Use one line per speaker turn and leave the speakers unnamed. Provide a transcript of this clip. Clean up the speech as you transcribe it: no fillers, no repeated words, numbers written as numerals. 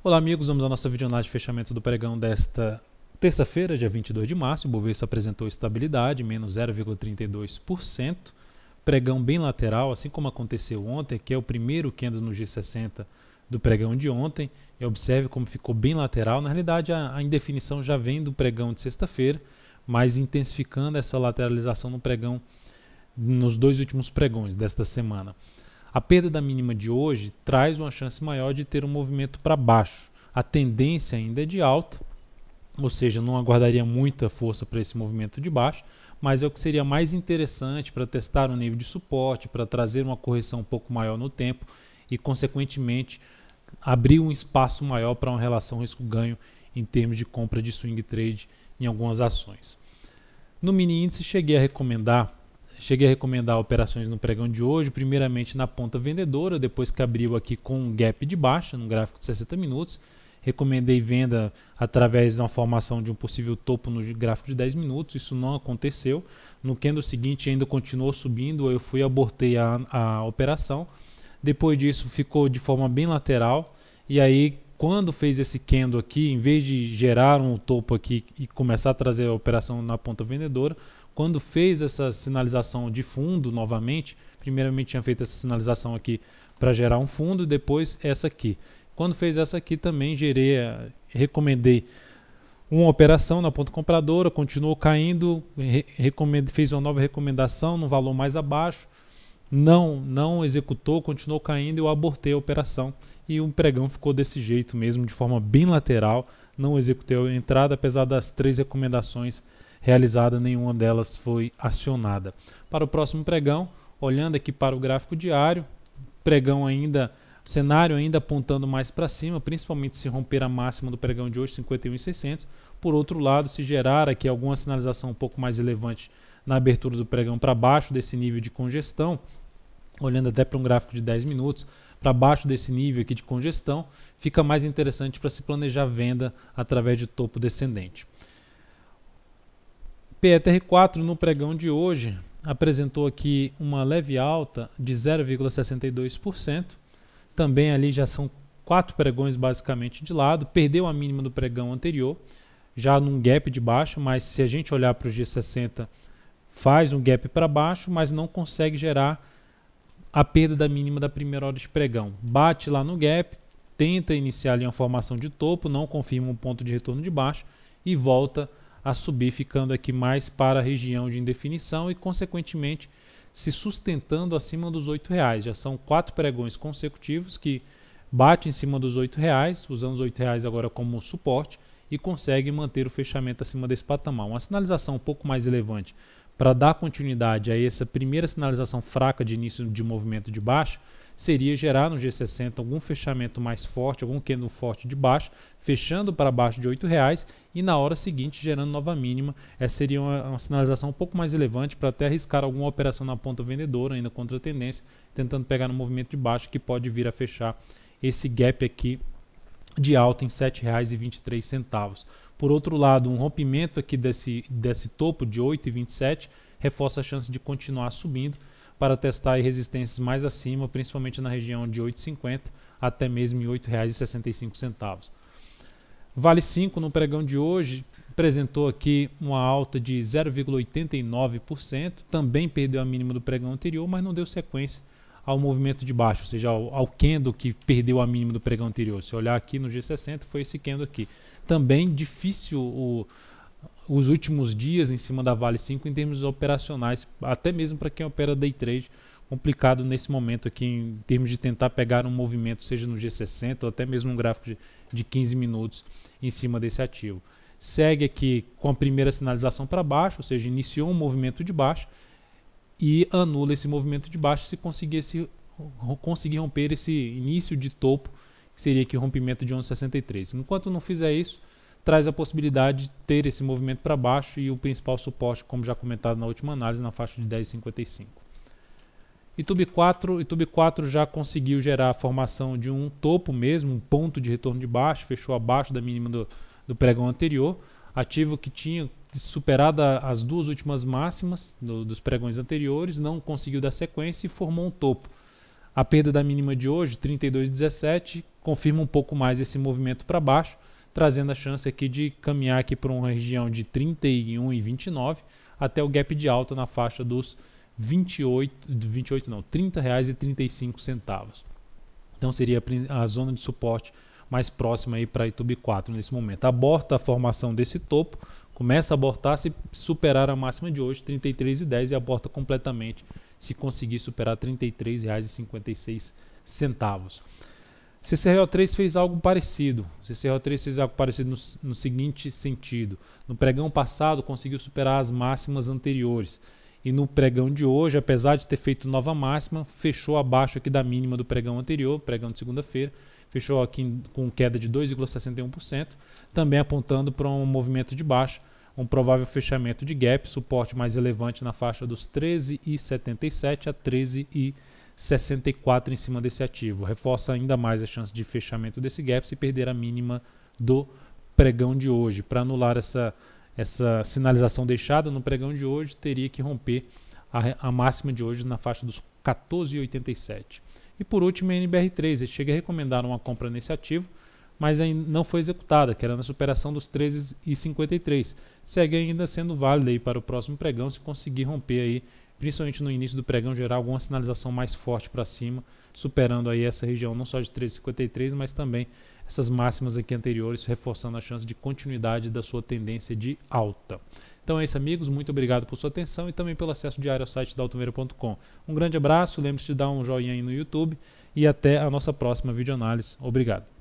Olá amigos, vamos à nossa videoanálise de fechamento do pregão desta terça-feira, dia 22 de março. O Bovespa apresentou estabilidade, menos 0,32%. Pregão bem lateral, assim como aconteceu ontem, que é o primeiro candle no G60 do pregão de ontem. E observe como ficou bem lateral. Na realidade, a indefinição já vem do pregão de sexta-feira, mas intensificando essa lateralização no pregão nos dois últimos pregões desta semana. A perda da mínima de hoje traz uma chance maior de ter um movimento para baixo. A tendência ainda é de alta, ou seja, não aguardaria muita força para esse movimento de baixo, mas é o que seria mais interessante para testar um nível de suporte, para trazer uma correção um pouco maior no tempo e, consequentemente, abrir um espaço maior para uma relação risco-ganho em termos de compra de swing trade em algumas ações. No mini índice cheguei a recomendar operações no pregão de hoje, primeiramente na ponta vendedora, depois que abriu aqui com um gap de baixa no gráfico de 60 minutos. Recomendei venda através de uma formação de um possível topo no gráfico de 10 minutos, isso não aconteceu. No candle seguinte ainda continuou subindo, eu abortei a operação. Depois disso ficou de forma bem lateral e aí quando fez esse candle aqui, em vez de gerar um topo aqui e começar a trazer a operação na ponta vendedora, quando fez essa sinalização de fundo novamente, primeiramente tinha feito essa sinalização aqui para gerar um fundo, depois essa aqui. Quando fez essa aqui também recomendei uma operação na ponta compradora, continuou caindo, fez uma nova recomendação no valor mais abaixo, não executou, continuou caindo, eu abortei a operação e o pregão ficou desse jeito mesmo, de forma bem lateral, não executei a entrada, apesar das 3 recomendações realizada, nenhuma delas foi acionada. Para o próximo pregão, olhando aqui para o gráfico diário, cenário ainda apontando mais para cima, principalmente se romper a máxima do pregão de hoje, 51.600. Por outro lado, se gerar aqui alguma sinalização um pouco mais relevante na abertura do pregão para baixo desse nível de congestão, olhando até para um gráfico de 10 minutos, para baixo desse nível aqui de congestão, fica mais interessante para se planejar venda através de topo descendente. PETR4 no pregão de hoje apresentou aqui uma leve alta de 0,62%. Também ali já são 4 pregões basicamente de lado. Perdeu a mínima do pregão anterior, já num gap de baixo, mas se a gente olhar para o G60, faz um gap para baixo, mas não consegue gerar a perda da mínima da primeira hora de pregão. Bate lá no gap, tenta iniciar ali uma formação de topo, não confirma um ponto de retorno de baixo e volta a subir, ficando aqui mais para a região de indefinição e, consequentemente, se sustentando acima dos R$8. Já são 4 pregões consecutivos que bate em cima dos R$8, usando os R$8 agora como suporte e consegue manter o fechamento acima desse patamar. Uma sinalização um pouco mais relevante para dar continuidade a essa primeira sinalização fraca de início de movimento de baixa seria gerar no G60 algum fechamento mais forte, algum candle forte de baixo, fechando para baixo de R$8 e na hora seguinte gerando nova mínima. Essa seria uma sinalização um pouco mais relevante para até arriscar alguma operação na ponta vendedora, ainda contra a tendência, tentando pegar no movimento de baixo que pode vir a fechar esse gap aqui de alta em R$ 7,23. Por outro lado, um rompimento aqui desse topo de 8,27 reforça a chance de continuar subindo para testar resistências mais acima, principalmente na região de 8,50 até mesmo em R$ 8,65. Vale 5 no pregão de hoje apresentou aqui uma alta de 0,89%, também perdeu a mínima do pregão anterior, mas não deu sequência ao movimento de baixo, ou seja, ao candle que perdeu a mínima do pregão anterior. Se olhar aqui no G60, foi esse candle aqui. Também difícil os últimos dias em cima da Vale 5 em termos operacionais, até mesmo para quem opera day trade, complicado nesse momento aqui em termos de tentar pegar um movimento, seja no G60 ou até mesmo um gráfico de 15 minutos em cima desse ativo. Segue aqui com a primeira sinalização para baixo, ou seja, iniciou um movimento de baixo e anula esse movimento de baixo se conseguir romper esse início de topo, que seria aqui o rompimento de 11,63. Enquanto não fizer isso, traz a possibilidade de ter esse movimento para baixo e o principal suporte, como já comentado na última análise, na faixa de 10,55. YouTube 4 já conseguiu gerar a formação de um topo mesmo, um ponto de retorno de baixo, fechou abaixo da mínima do pregão anterior, ativo que tinha superado as 2 últimas máximas dos pregões anteriores, não conseguiu dar sequência e formou um topo. A perda da mínima de hoje, 32,17, confirma um pouco mais esse movimento para baixo, trazendo a chance aqui de caminhar aqui para uma região de 31,29 até o gap de alta na faixa dos R$ 30,35. Então seria a zona de suporte mais próxima aí para YouTube 4 nesse momento. Aborta a formação desse topo, começa a abortar se superar a máxima de hoje, R$ 33,10, e aborta completamente se conseguir superar R$ 33,56. CCRO3 fez algo parecido. CCRO3 fez algo parecido no seguinte sentido. No pregão passado conseguiu superar as máximas anteriores. E no pregão de hoje, apesar de ter feito nova máxima, fechou abaixo aqui da mínima do pregão anterior, pregão de segunda-feira, fechou aqui com queda de 2,61%, também apontando para um movimento de baixa, um provável fechamento de gap, suporte mais relevante na faixa dos 13,77 a 13,64 em cima desse ativo. Reforça ainda mais a chance de fechamento desse gap se perder a mínima do pregão de hoje. Para anular essa sinalização deixada no pregão de hoje, teria que romper a máxima de hoje na faixa dos 14,87. E por último, a NBR3. Ele chega a recomendar uma compra nesse ativo, mas ainda não foi executada, que era na superação dos 13,53. Segue ainda sendo válida aí para o próximo pregão, se conseguir romper aí, principalmente no início do pregão, gerar alguma sinalização mais forte para cima, superando aí essa região não só de 13,53, mas também essas máximas aqui anteriores, reforçando a chance de continuidade da sua tendência de alta. Então é isso, amigos, muito obrigado por sua atenção e também pelo acesso diário ao site da altoneira.com. Um grande abraço, lembre-se de dar um joinha aí no YouTube e até a nossa próxima videoanálise. Obrigado.